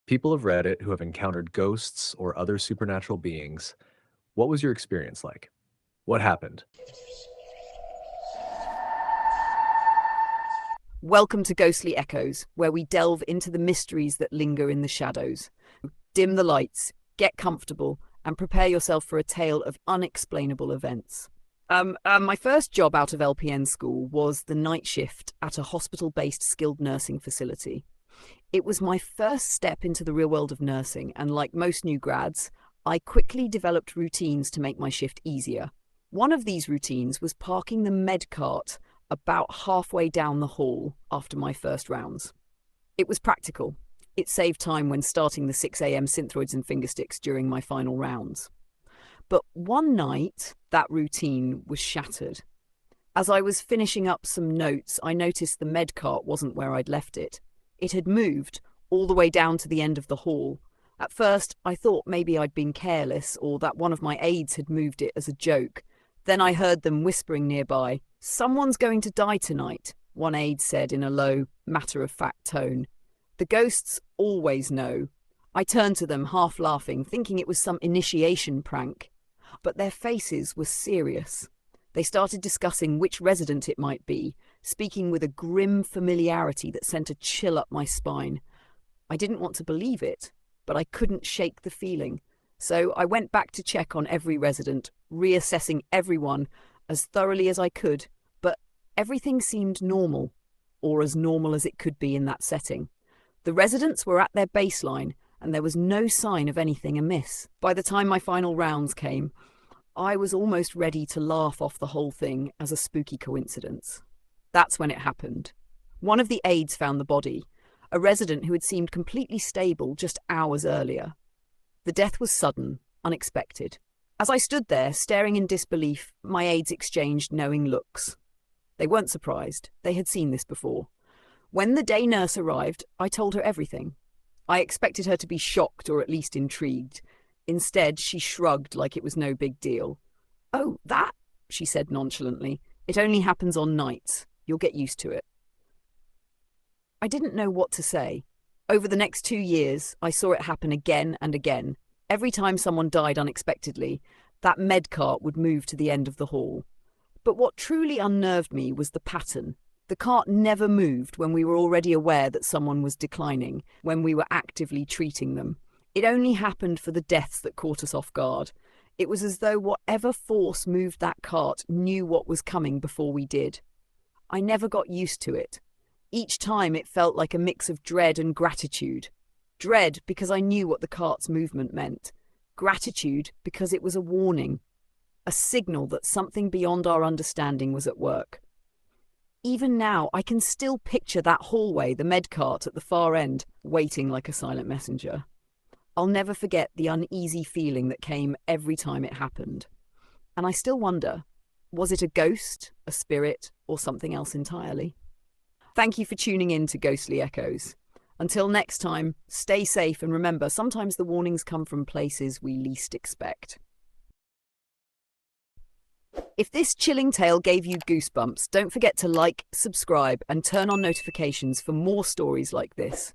People of Reddit who have encountered ghosts or other supernatural beings. What was your experience like? What happened? Welcome to Ghostly Echoes, where we delve into the mysteries that linger in the shadows. Dim the lights, get comfortable, and prepare yourself for a tale of unexplainable events. My first job out of LPN school was the night shift at a hospital-based skilled nursing facility. It was my first step into the real world of nursing, and like most new grads, I quickly developed routines to make my shift easier. One of these routines was parking the med cart about halfway down the hall after my first rounds. It was practical. It saved time when starting the 6 a.m. synthroids and fingersticks during my final rounds. But one night, that routine was shattered. As I was finishing up some notes, I noticed the med cart wasn't where I'd left it. It had moved all the way down to the end of the hall. At first, I thought maybe I'd been careless or that one of my aides had moved it as a joke. Then I heard them whispering nearby. "Someone's going to die tonight," one aide said in a low, matter-of-fact tone. "The ghosts always know." I turned to them, half laughing, thinking it was some initiation prank. But their faces were serious. They started discussing which resident it might be, speaking with a grim familiarity that sent a chill up my spine. I didn't want to believe it, but I couldn't shake the feeling. So I went back to check on every resident, reassessing everyone as thoroughly as I could, but everything seemed normal, or as normal as it could be in that setting. The residents were at their baseline, and there was no sign of anything amiss. By the time my final rounds came, I was almost ready to laugh off the whole thing as a spooky coincidence. That's when it happened. One of the aides found the body, a resident who had seemed completely stable just hours earlier. The death was sudden, unexpected. As I stood there, staring in disbelief, my aides exchanged knowing looks. They weren't surprised. They had seen this before. When the day nurse arrived, I told her everything. I expected her to be shocked or at least intrigued. Instead, she shrugged like it was no big deal. "Oh, that," she said nonchalantly. "It only happens on nights. You'll get used to it." I didn't know what to say. Over the next 2 years, I saw it happen again and again. Every time someone died unexpectedly, that med cart would move to the end of the hall. But what truly unnerved me was the pattern. The cart never moved when we were already aware that someone was declining, when we were actively treating them. It only happened for the deaths that caught us off guard. It was as though whatever force moved that cart knew what was coming before we did. I never got used to it. Each time it felt like a mix of dread and gratitude. Dread because I knew what the cart's movement meant. Gratitude because it was a warning, a signal that something beyond our understanding was at work. Even now, I can still picture that hallway, the med cart at the far end, waiting like a silent messenger. I'll never forget the uneasy feeling that came every time it happened. And I still wonder, was it a ghost, a spirit, or something else entirely? Thank you for tuning in to Ghostly Echoes. Until next time, stay safe and remember, sometimes the warnings come from places we least expect. If this chilling tale gave you goosebumps, don't forget to like, subscribe, and turn on notifications for more stories like this.